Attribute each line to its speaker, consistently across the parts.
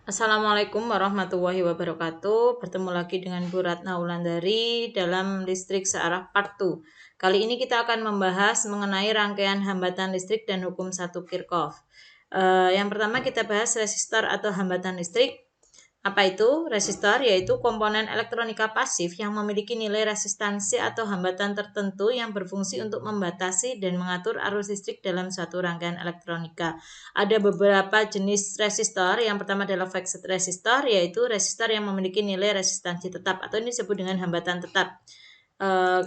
Speaker 1: Assalamualaikum warahmatullahi wabarakatuh. Bertemu lagi dengan Bu Ratna Wulandari dalam listrik searah part 2. Kali ini kita akan membahas mengenai rangkaian hambatan listrik dan hukum 1 Kirchhoff. Yang pertama kita bahas resistor atau hambatan listrik. Apa itu? Resistor yaitu komponen elektronika pasif yang memiliki nilai resistansi atau hambatan tertentu yang berfungsi untuk membatasi dan mengatur arus listrik dalam suatu rangkaian elektronika. Ada beberapa jenis resistor. Yang pertama adalah fixed resistor, yaitu resistor yang memiliki nilai resistansi tetap atau ini disebut dengan hambatan tetap.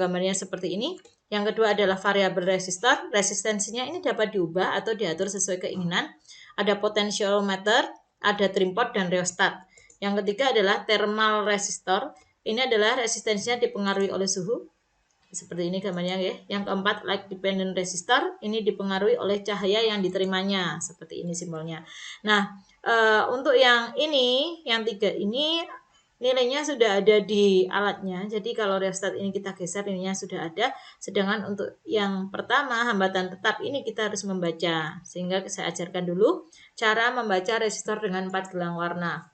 Speaker 1: Gambarnya seperti ini. Yang kedua adalah variabel resistor. Resistensinya ini dapat diubah atau diatur sesuai keinginan. Ada potentiometer, ada trim pot dan rheostat. Yang ketiga adalah thermal resistor. Ini adalah resistensinya dipengaruhi oleh suhu. Seperti ini gambarnya ya. Yang keempat light dependent resistor. Ini dipengaruhi oleh cahaya yang diterimanya. Seperti ini simbolnya. Nah, untuk yang ini, yang tiga ini nilainya sudah ada di alatnya. Jadi kalau rheostat ini kita geser, nilainya sudah ada. Sedangkan untuk yang pertama, hambatan tetap ini kita harus membaca. Sehingga saya ajarkan dulu cara membaca resistor dengan 4 gelang warna.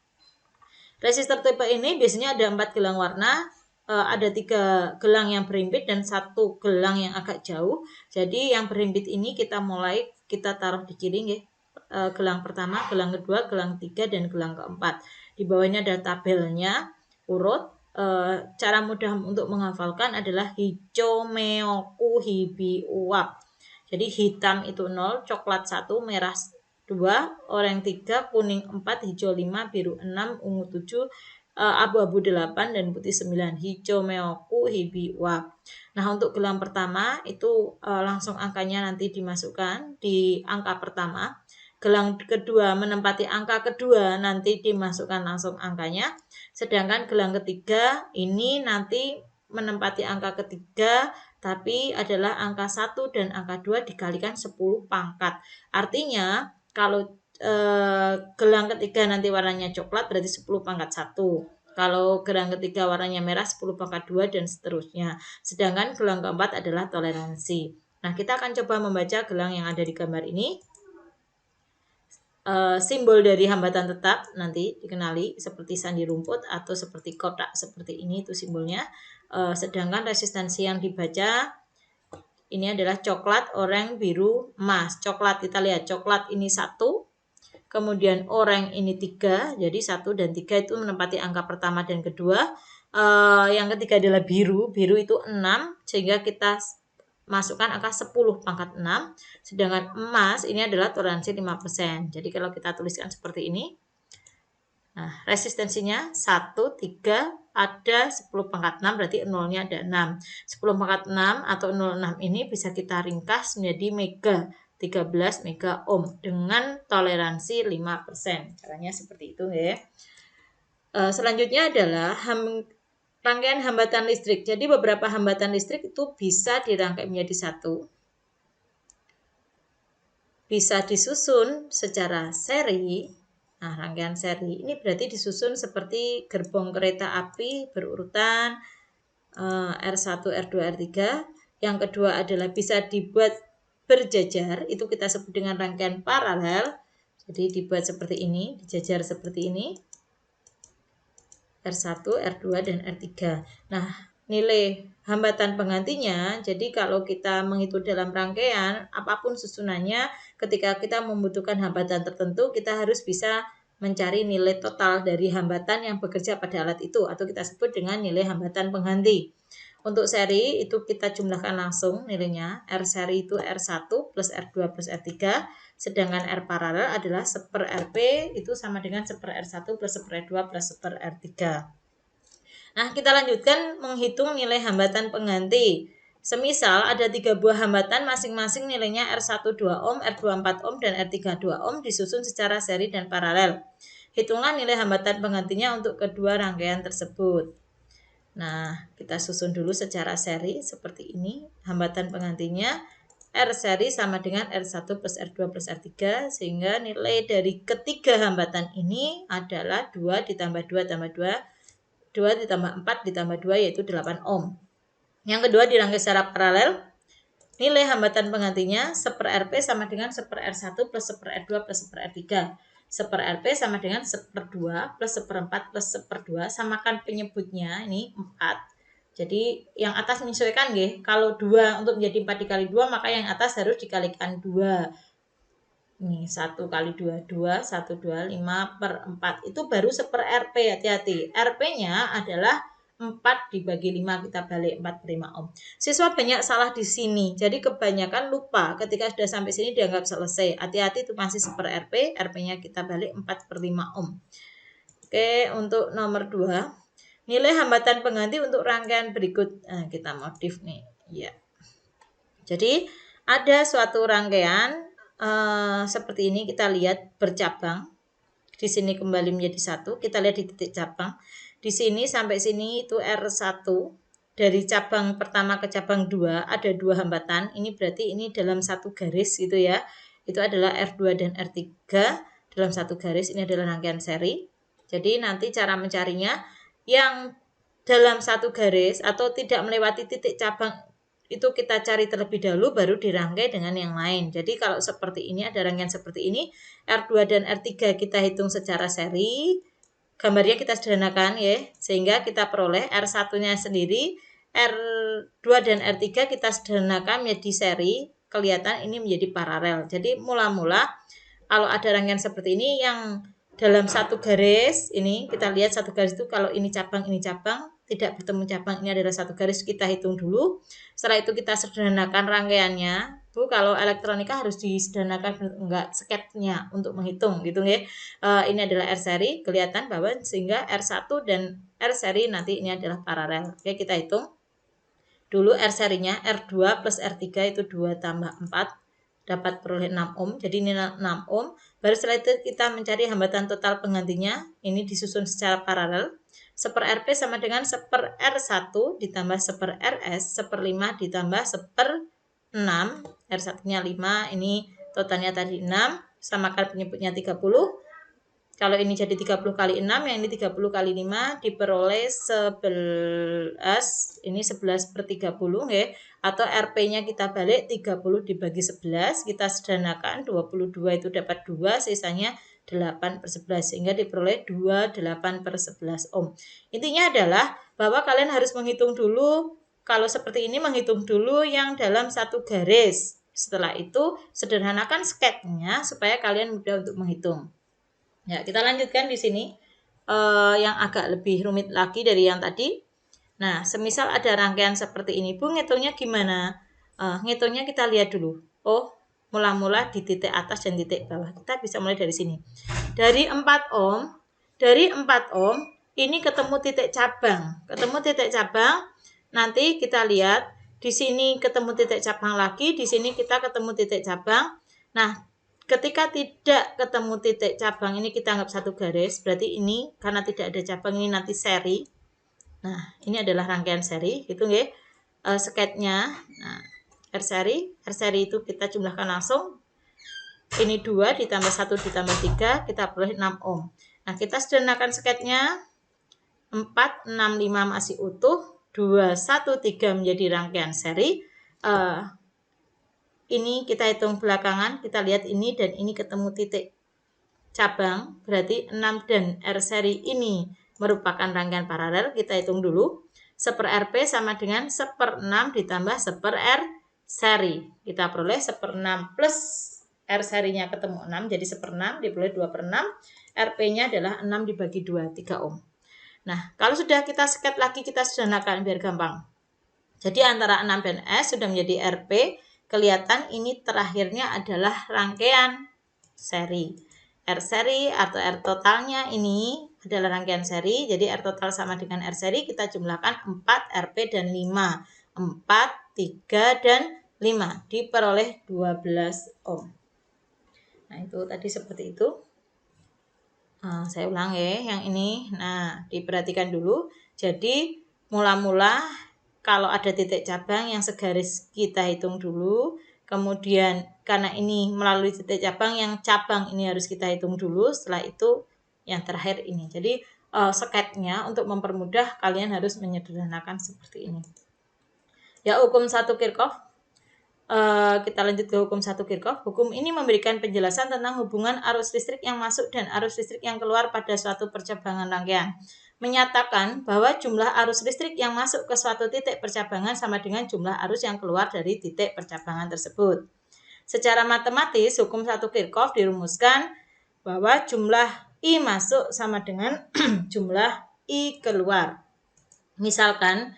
Speaker 1: Resistor tipe ini biasanya ada 4 gelang warna, ada 3 gelang yang berhimpit dan 1 gelang yang agak jauh. Jadi yang berhimpit ini kita taruh di kiri ya. Gelang pertama, gelang kedua, gelang ketiga dan gelang keempat. Di bawahnya ada tabelnya urut. Cara mudah untuk menghafalkan adalah hijau meoku hibi uap. Jadi hitam itu 0, coklat 1, merah 2, oranye 3, kuning 4, hijau 5, biru 6, ungu 7, abu-abu 8 dan putih 9. Hijau meoku hibi uap. Nah, untuk gelang pertama itu langsung angkanya nanti dimasukkan di angka pertama. Gelang kedua menempati angka kedua nanti dimasukkan langsung angkanya. Sedangkan gelang ketiga ini nanti menempati angka ketiga tapi adalah angka 1 dan angka 2 dikalikan 10 pangkat. Artinya kalau gelang ketiga nanti warnanya coklat berarti 10 pangkat 1. Kalau gelang ketiga warnanya merah 10 pangkat 2 dan seterusnya. Sedangkan gelang keempat adalah toleransi. Nah, kita akan coba membaca gelang yang ada di gambar ini. Simbol dari hambatan tetap nanti dikenali seperti sandi rumput atau seperti kotak seperti ini itu simbolnya. Sedangkan resistansi yang dibaca ini adalah coklat, oranye, biru, emas. Coklat kita lihat, coklat ini 1, kemudian oranye ini 3, jadi 1 dan 3 itu menempati angka pertama dan kedua. Yang ketiga adalah biru, biru itu 6, sehingga kita masukkan angka 10 pangkat 6. Sedangkan emas ini adalah toleransi 5%. Jadi kalau kita tuliskan seperti ini, nah, resistensinya 1, 3, ada 10 pangkat 6, berarti nolnya ada 6. 10 pangkat 6 atau 06 ini bisa kita ringkas menjadi mega, 13 mega ohm dengan toleransi 5%. Caranya seperti itu ya. Selanjutnya adalah rangkaian hambatan listrik. Jadi beberapa hambatan listrik itu bisa dirangkai menjadi satu. Bisa disusun secara seri. Nah, rangkaian seri ini berarti disusun seperti gerbong kereta api berurutan R1, R2, R3. Yang kedua adalah bisa dibuat berjajar, itu kita sebut dengan rangkaian paralel. Jadi dibuat seperti ini, dijajar seperti ini. R1, R2, dan R3. Nah, nilai hambatan penggantinya, jadi kalau kita menghitung dalam rangkaian, apapun susunannya, ketika kita membutuhkan hambatan tertentu, kita harus bisa mencari nilai total dari hambatan yang bekerja pada alat itu, atau kita sebut dengan nilai hambatan pengganti. Untuk seri, itu kita jumlahkan langsung nilainya. R seri itu R1 plus R2 plus R3, sedangkan R paralel adalah 1/Rp, itu sama dengan 1/R1 plus 1/R2 plus 1/R3. Nah, kita lanjutkan menghitung nilai hambatan pengganti. Semisal ada 3 buah hambatan masing-masing nilainya R1 2 ohm, R2 4 ohm, dan R3 2 ohm disusun secara seri dan paralel. Hitunglah nilai hambatan penggantinya untuk kedua rangkaian tersebut. Nah, kita susun dulu secara seri seperti ini. Hambatan penggantinya R seri sama dengan R1 plus R2 plus R3, sehingga nilai dari ketiga hambatan ini adalah 2 ditambah 2 tambah 2, 2 ditambah 4 ditambah 2 yaitu 8 ohm. Yang kedua dirangkai secara paralel, nilai hambatan penggantinya 1/Rp sama dengan 1/R1 plus 1/R2 plus 1/R3. 1/RP sama dengan 1/2 plus 1/4 plus 1/2, samakan penyebutnya ini 4. Jadi yang atas menyesuaikan nggih. Kalau 2 untuk menjadi 4 dikali 2 maka yang atas harus dikalikan 2. Ini 1 kali 2, 2, 1, 2, 5/4. Itu baru 1/RP, hati-hati. RP-nya adalah 4 dibagi 5, kita balik 4/5 ohm. Siswa banyak salah di sini, jadi kebanyakan lupa ketika sudah sampai sini dianggap selesai. Hati-hati itu masih 1/RP, RP-nya kita balik 4/5 ohm. Oke, untuk nomor 2, nilai hambatan pengganti untuk rangkaian berikut. Nah, kita modif nih. Ya. Jadi ada suatu rangkaian seperti ini, kita lihat bercabang. Di sini kembali menjadi 1, kita lihat di titik cabang. Di sini sampai sini itu R1. Dari cabang pertama ke cabang 2 ada 2 hambatan. Ini berarti ini dalam satu garis gitu ya. Itu adalah R2 dan R3 dalam satu garis. Ini adalah rangkaian seri. Jadi nanti cara mencarinya yang dalam satu garis atau tidak melewati titik cabang itu kita cari terlebih dahulu baru dirangkai dengan yang lain. Jadi kalau seperti ini ada rangkaian seperti ini, R2 dan R3 kita hitung secara seri. Gambarnya kita sederhanakan ya, sehingga kita peroleh R1-nya sendiri, R2 dan R3 kita sederhanakan menjadi seri, kelihatan ini menjadi paralel. Jadi mula-mula kalau ada rangkaian seperti ini yang dalam satu garis, ini kita lihat satu garis itu kalau ini cabang, tidak bertemu cabang, ini adalah satu garis, kita hitung dulu. Setelah itu kita sederhanakan rangkaiannya. Bu, kalau elektronika harus disederhanakan, enggak sketnya untuk menghitung gitu ya. Ini adalah R seri, kelihatan bahwa sehingga R1 dan R seri nanti ini adalah paralel. Oke, kita hitung dulu R serinya, R2 plus R3 itu 2 tambah 4, dapat peroleh 6 ohm. Jadi ini 6 ohm. Baru setelah itu kita mencari hambatan total penggantinya. Ini disusun secara paralel. 1/RP sama dengan 1/R1 ditambah 1/RS, 1/5 ditambah 1/6. R1-nya 5, ini totalnya tadi 6, samakan penyebutnya 30. Kalau ini jadi 30 kali 6, yang ini 30 kali 5 diperoleh 11, ini 11/30 ya. Atau RP-nya kita balik 30 dibagi 11, kita sederhanakan 22 itu dapat 2, sisanya 8/11 sehingga diperoleh 28/11 ohm. Intinya adalah bahwa kalian harus menghitung dulu, kalau seperti ini menghitung dulu yang dalam satu garis. Setelah itu sederhanakan sketnya supaya kalian mudah untuk menghitung. Ya, kita lanjutkan di sini yang agak lebih rumit lagi dari yang tadi. Nah, semisal ada rangkaian seperti ini, Bu, ngitungnya gimana? Ngitungnya kita lihat dulu. Oh, mula-mula di titik atas dan titik bawah. Kita bisa mulai dari sini. Dari 4 ohm, ini ketemu titik cabang. Ketemu titik cabang, nanti kita lihat di sini ketemu titik cabang lagi, di sini kita ketemu titik cabang. Nah, ketika tidak ketemu titik cabang ini kita anggap satu garis, berarti ini karena tidak ada cabang ini nanti seri. Nah, ini adalah rangkaian seri, gitu nggih. Sketnya. Nah, R seri itu kita jumlahkan langsung. Ini 2 ditambah 1 ditambah 3, kita peroleh 6 ohm. Nah, kita sederhanakan sketnya. 4, 6, 5 masih utuh. 2, 1, 3 menjadi rangkaian seri. Ini kita hitung belakangan, kita lihat ini dan ini ketemu titik cabang, berarti 6 dan R seri ini merupakan rangkaian paralel. Kita hitung dulu. 1/RP sama dengan 1/6 ditambah 1/R seri. Kita peroleh 1/6 plus R serinya ketemu 6, jadi 1/6 diperoleh 2/6. RP-nya adalah 6 dibagi 2, 3 ohm. Nah, kalau sudah kita sket lagi, kita sederhanakan biar gampang. Jadi antara 6 dan S sudah menjadi RP. Kelihatan ini terakhirnya adalah rangkaian seri. R seri atau R totalnya ini adalah rangkaian seri. Jadi R total sama dengan R seri, kita jumlahkan 4, RP dan 5. 4, 3, dan 5. Diperoleh 12 ohm. Nah, itu tadi seperti itu. Saya ulang ya yang ini. Nah, diperhatikan dulu. Jadi mula-mula kalau ada titik cabang yang segaris kita hitung dulu. Kemudian karena ini melalui titik cabang, yang cabang ini harus kita hitung dulu. Setelah itu yang terakhir ini. Jadi sketnya untuk mempermudah kalian harus menyederhanakan seperti ini. Ya, hukum 1 Kirchhoff. Kita lanjut ke hukum 1 Kirchhoff. Hukum ini memberikan penjelasan tentang hubungan arus listrik yang masuk dan arus listrik yang keluar pada suatu percabangan rangkaian. Menyatakan bahwa jumlah arus listrik yang masuk ke suatu titik percabangan sama dengan jumlah arus yang keluar dari titik percabangan tersebut. Secara matematis, hukum 1 Kirchhoff dirumuskan bahwa jumlah I masuk sama dengan jumlah I keluar. Misalkan,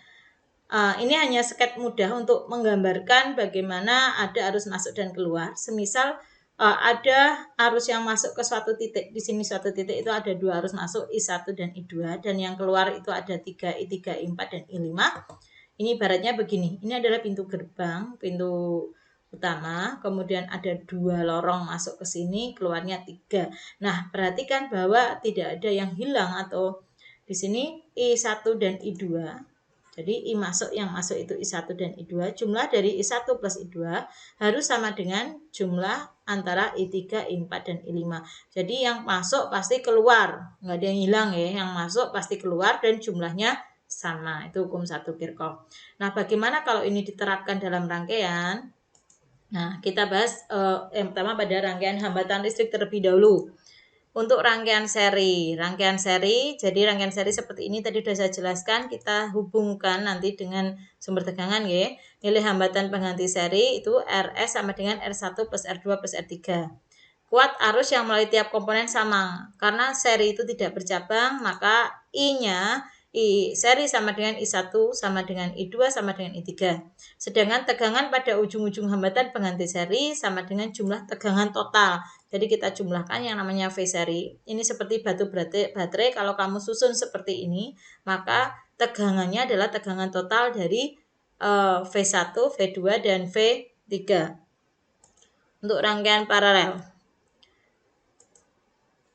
Speaker 1: ini hanya sketch mudah untuk menggambarkan bagaimana ada arus masuk dan keluar. Semisal ada arus yang masuk ke suatu titik. Di sini suatu titik itu ada 2 arus masuk, I1 dan I2. Dan yang keluar itu ada 3, I3, I4, dan I5. Ini ibaratnya begini. Ini adalah pintu gerbang, pintu utama. Kemudian ada 2 lorong masuk ke sini, keluarnya 3. Nah, perhatikan bahwa tidak ada yang hilang atau di sini I1 dan I2. Jadi I masuk yang masuk itu I1 dan I2. Jumlah dari I1 plus I2 harus sama dengan jumlah antara I3, I4, dan I5. Jadi yang masuk pasti keluar. Nggak ada yang hilang ya. Yang masuk pasti keluar dan jumlahnya sama. Itu hukum 1 Kirchhoff. Nah, bagaimana kalau ini diterapkan dalam rangkaian? Nah, kita bahas yang pertama pada rangkaian hambatan listrik terlebih dahulu. Untuk rangkaian seri, jadi rangkaian seri seperti ini tadi sudah saya jelaskan, kita hubungkan nanti dengan sumber tegangan ya. Nilai hambatan pengganti seri itu RS sama dengan R1 plus R2 plus R3. Kuat arus yang melalui tiap komponen sama. Karena seri itu tidak bercabang, maka I-nya I seri sama dengan I1 sama dengan I2 sama dengan I3. Sedangkan tegangan pada ujung-ujung hambatan pengganti seri sama dengan jumlah tegangan total. Jadi kita jumlahkan yang namanya V seri. Ini seperti batu baterai, kalau kamu susun seperti ini, maka tegangannya adalah tegangan total dari V1, V2, dan V3. Untuk rangkaian paralel.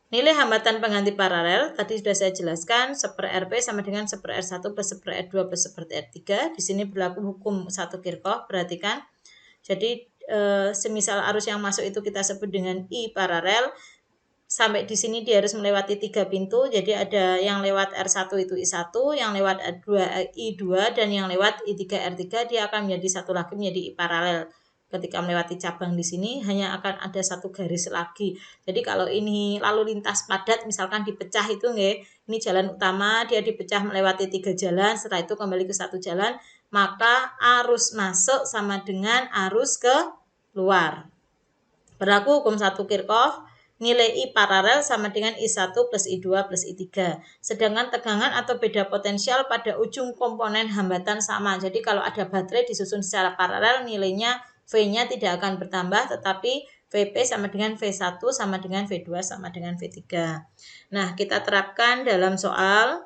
Speaker 1: Nilai hambatan pengganti paralel tadi sudah saya jelaskan, 1/Rp sama dengan 1/R1 plus 1/R2 plus 1/R3. Di sini berlaku hukum 1 Kirchhoff, perhatikan. Jadi semisal arus yang masuk itu kita sebut dengan I paralel. Sampai di sini dia harus melewati 3 pintu. Jadi ada yang lewat R1 itu I1, yang lewat R2 I2, dan yang lewat I3 R3. Dia akan menjadi satu lagi menjadi I paralel. Ketika melewati cabang di sini hanya akan ada satu garis lagi. Jadi kalau ini lalu lintas padat misalkan dipecah itu nggih, ini jalan utama dia dipecah melewati 3 jalan, setelah itu kembali ke satu jalan, maka arus masuk sama dengan arus keluar. Berlaku hukum 1 Kirchhoff, nilai I paralel sama dengan I1 plus I2 plus I3. Sedangkan tegangan atau beda potensial pada ujung komponen hambatan sama. Jadi kalau ada baterai disusun secara paralel, nilainya V-nya tidak akan bertambah, tetapi Vp sama dengan V1 sama dengan V2 sama dengan V3. Nah, kita terapkan dalam soal.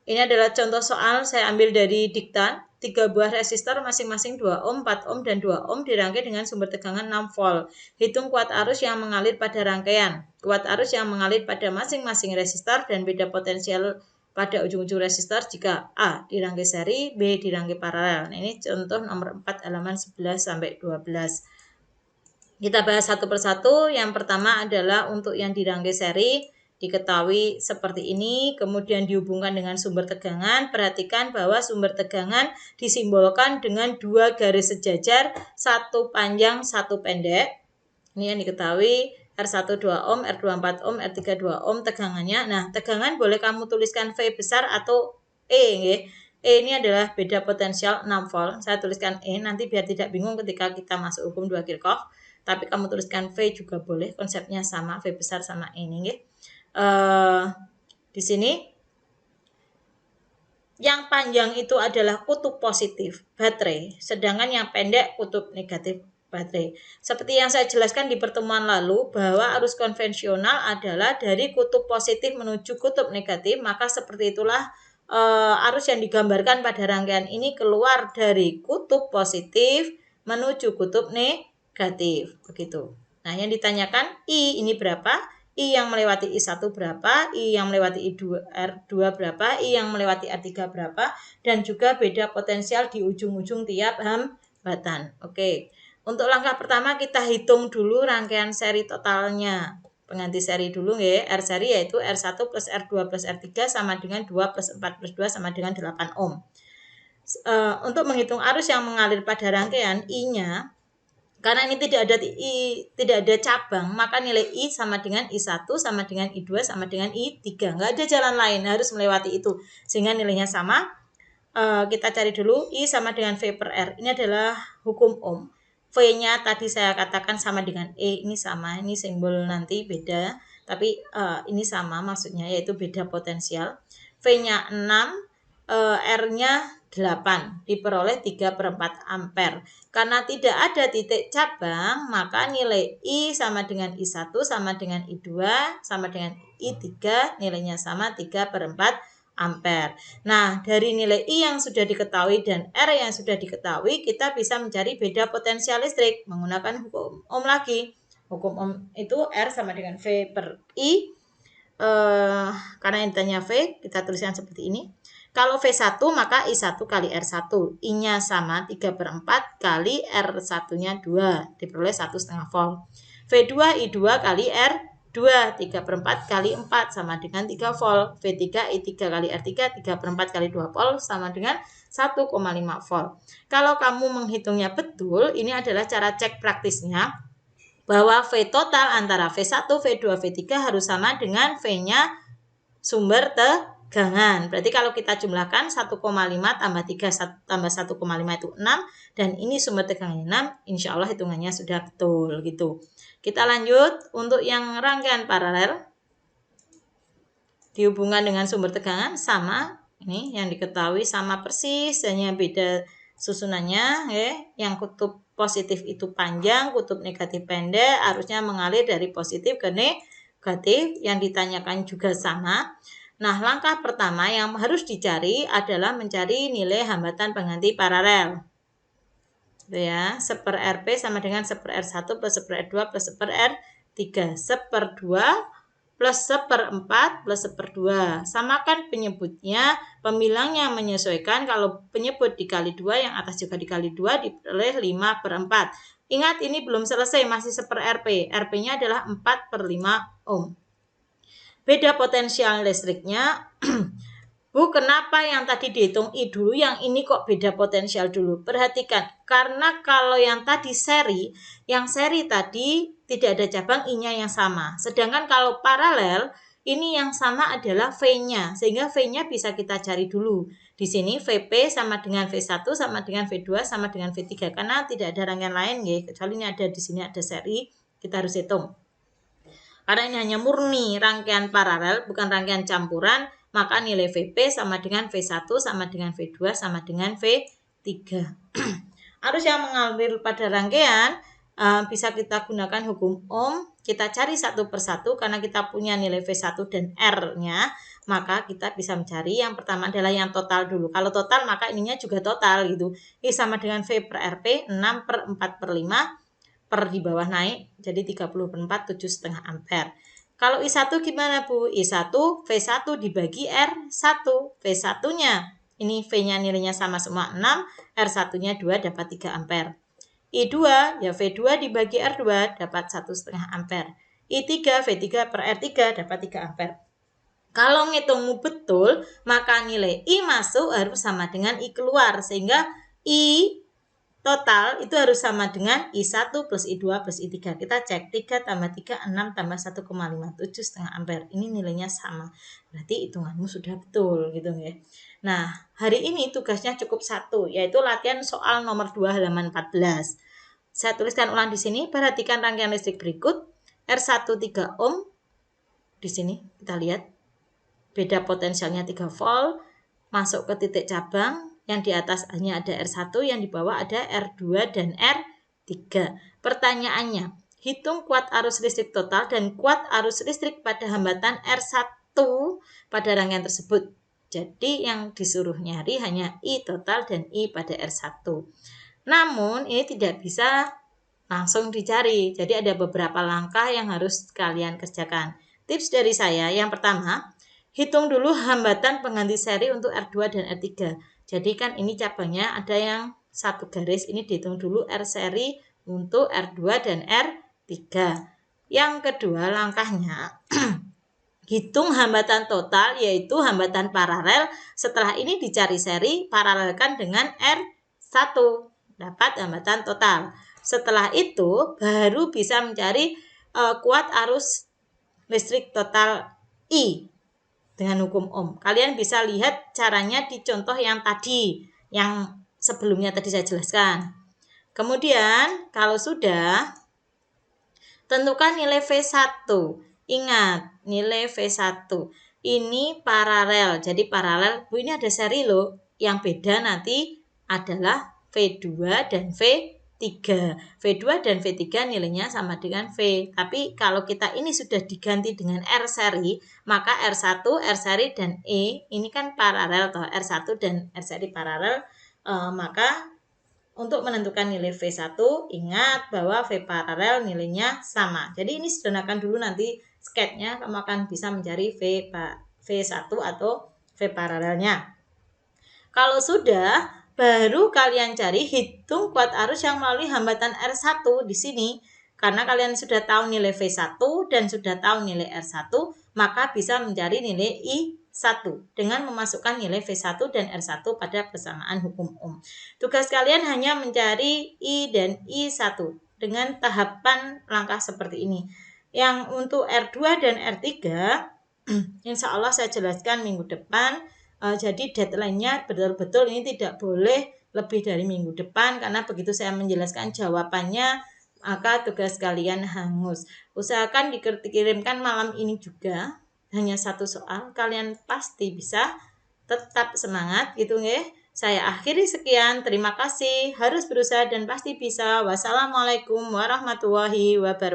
Speaker 1: Ini adalah contoh soal saya ambil dari diktan. 3 buah resistor masing-masing 2 ohm, 4 ohm, dan 2 ohm dirangkai dengan sumber tegangan 6 volt. Hitung kuat arus yang mengalir pada rangkaian. Kuat arus yang mengalir pada masing-masing resistor dan beda potensial pada ujung-ujung resistor jika A dirangkai seri, B dirangkai paralel. Nah, ini contoh nomor 4 halaman 11 sampai 12. Kita bahas satu persatu. Yang pertama adalah untuk yang dirangkai seri. Diketahui seperti ini, kemudian dihubungkan dengan sumber tegangan. Perhatikan bahwa sumber tegangan disimbolkan dengan 2 garis sejajar, satu panjang, satu pendek. Ini yang diketahui, R1 2 ohm, R2 4 ohm, R3 2 ohm tegangannya. Nah, tegangan boleh kamu tuliskan V besar atau E. E ini adalah beda potensial 6 volt. Saya tuliskan E, nanti biar tidak bingung ketika kita masuk hukum 2 Kirchhoff. Tapi kamu tuliskan V juga boleh, konsepnya sama, V besar sama E ini. Di sini yang panjang itu adalah kutub positif baterai, sedangkan yang pendek kutub negatif baterai. Seperti yang saya jelaskan di pertemuan lalu bahwa arus konvensional adalah dari kutub positif menuju kutub negatif, maka seperti itulah arus yang digambarkan pada rangkaian ini keluar dari kutub positif menuju kutub negatif, begitu. Nah, yang ditanyakan I ini berapa? I yang melewati I1 berapa, I yang melewati R2 berapa, I yang melewati R3 berapa, dan juga beda potensial di ujung-ujung tiap hambatan. Oke. Untuk langkah pertama kita hitung dulu rangkaian seri totalnya. Pengganti seri dulu ya. R seri yaitu R1 plus R2 plus R3 sama dengan 2 plus 4 plus 2 sama dengan 8 ohm. Untuk menghitung arus yang mengalir pada rangkaian I-nya, karena ini tidak ada cabang, maka nilai I sama dengan I1 sama dengan I2 sama dengan I3. Nggak ada jalan lain, harus melewati itu. Sehingga nilainya sama. Kita cari dulu I sama dengan V per R. Ini adalah hukum Ohm. V-nya tadi saya katakan sama dengan E. Ini sama, ini simbol nanti beda. Tapi ini sama maksudnya, yaitu beda potensial. V-nya 6, R-nya 8, diperoleh 3/4 ampere. Karena tidak ada titik cabang, maka nilai I sama dengan I1 sama dengan I2 sama dengan I3, nilainya sama 3/4 ampere. Nah, dari nilai I yang sudah diketahui dan R yang sudah diketahui, kita bisa mencari beda potensial listrik menggunakan hukum Ohm lagi. Hukum Ohm itu R sama dengan V per I. Karena intinya V, kita tuliskan seperti ini. Kalau V1 maka I1 kali R1. I-nya sama 3/4 kali R1-nya 2. Diperoleh 1,5 volt. V2 I2 kali R2. 3/4 kali 4 sama dengan 3 volt. V3 I3 kali R3. 3/4 kali 2 volt sama dengan 1,5 volt. Kalau kamu menghitungnya betul, ini adalah cara cek praktisnya. Bahwa V total antara V1, V2, V3 harus sama dengan V-nya sumber tegangan. Berarti kalau kita jumlahkan 1,5 tambah 3 tambah 1,5 itu 6. Dan ini sumber tegangannya 6. Insya Allah hitungannya sudah betul gitu. Kita lanjut untuk yang rangkaian paralel. Dihubungkan dengan sumber tegangan sama. Ini yang diketahui sama persis, hanya beda susunannya. Yang kutub positif itu panjang, kutub negatif pendek, arusnya mengalir dari positif ke negatif. Yang ditanyakan juga sama. Nah, langkah pertama yang harus dicari adalah mencari nilai hambatan pengganti paralel. Ya, 1/RP sama dengan 1/R1 plus 1/R2 plus 1/R3. 1/2 plus 1/4 plus 1/2. Samakan penyebutnya, pembilangnya menyesuaikan. Kalau penyebut dikali 2, yang atas juga dikali 2, diperoleh 5/4. Ingat, ini belum selesai, masih 1/RP. RP-nya adalah 4/5 ohm. Beda potensial listriknya. Bu, kenapa yang tadi dihitung I dulu, yang ini kok beda potensial dulu? Perhatikan, karena kalau yang tadi seri, yang seri tadi tidak ada cabang, I-nya yang sama. Sedangkan kalau paralel, ini yang sama adalah V-nya, sehingga V-nya bisa kita cari dulu. Di sini VP sama dengan V1 sama dengan V2 sama dengan V3, karena tidak ada rangkaian lain, ya, kecuali ini ada di sini ada seri, kita harus hitung. Karena ini hanya murni rangkaian paralel, bukan rangkaian campuran, maka nilai VP sama dengan V1 sama dengan V2 sama dengan V3. Arus yang mengalir pada rangkaian bisa kita gunakan hukum Ohm. Kita cari satu persatu karena kita punya nilai V1 dan R-nya, maka kita bisa mencari. Yang pertama adalah yang total dulu. Kalau total maka ininya juga total gitu. I sama dengan V per RP 6/4/5 per di bawah naik jadi 30/4 7,5 ampere. Kalau I1 gimana Bu? I1 V1 dibagi R1. V1-nya ini V-nya nilainya sama semua 6, R1-nya 2 dapat 3 ampere. I2 ya V2 dibagi R2 dapat 1,5 ampere. I3 V3 per R3 dapat 3 ampere. Kalau ngitungmu betul, maka nilai I masuk harus sama dengan I keluar, sehingga I total itu harus sama dengan I1 plus I2 plus I3. Kita cek 3 tambah 3, 6 tambah 1,5, 7,5 ampere. Ini nilainya sama. Berarti hitunganmu sudah betul gitu ya. Nah, hari ini tugasnya cukup 1, yaitu latihan soal nomor 2 halaman 14. Saya tuliskan ulang di sini. Perhatikan rangkaian listrik berikut. R1 3 ohm. Di sini kita lihat. Beda potensialnya 3 volt. Masuk ke titik cabang. Yang di atas hanya ada R1, yang di bawah ada R2 dan R3. Pertanyaannya, hitung kuat arus listrik total dan kuat arus listrik pada hambatan R1 pada rangkaian tersebut. Jadi yang disuruh nyari hanya I total dan I pada R1. Namun ini tidak bisa langsung dicari. Jadi ada beberapa langkah yang harus kalian kerjakan. Tips dari saya, yang pertama, hitung dulu hambatan pengganti seri untuk R2 dan R3. Jadi kan ini cabangnya ada yang satu garis, ini dihitung dulu R seri untuk R2 dan R3. Yang kedua langkahnya, hitung hambatan total, yaitu hambatan paralel. Setelah ini dicari seri, paralelkan dengan R1, dapat hambatan total. Setelah itu baru bisa mencari kuat arus listrik total I dengan hukum Ohm. Kalian bisa lihat caranya di contoh yang tadi, yang sebelumnya tadi saya jelaskan. Kemudian kalau sudah, tentukan nilai V1. Ingat, nilai V1 ini paralel. Jadi paralel, ini ada seri loh. Yang beda nanti adalah V2 dan V3. V2 dan V3 nilainya sama dengan V. Tapi kalau kita ini sudah diganti dengan R seri, maka R1, R seri, dan E ini kan paralel toh. R1 dan R seri paralel, maka untuk menentukan nilai V1, ingat bahwa V paralel nilainya sama. Jadi ini sederhanakan dulu, nanti sketnya kamu akan bisa mencari V1 atau V paralelnya. Kalau sudah, baru kalian cari hitung kuat arus yang melalui hambatan R1 di sini. Karena kalian sudah tahu nilai V1 dan sudah tahu nilai R1, maka bisa mencari nilai I1 dengan memasukkan nilai V1 dan R1 pada persamaan hukum Ohm. Tugas kalian hanya mencari I dan I1 dengan tahapan langkah seperti ini. Yang untuk R2 dan R3, insya Allah saya jelaskan minggu depan. Jadi deadline-nya betul-betul ini tidak boleh lebih dari minggu depan, karena begitu saya menjelaskan jawabannya maka tugas kalian hangus. Usahakan dikirimkan malam ini juga, hanya 1 soal, kalian pasti bisa. Tetap semangat gitu nggih. Saya akhiri sekian, terima kasih. Harus berusaha dan pasti bisa. Wassalamualaikum warahmatullahi wabarakatuh.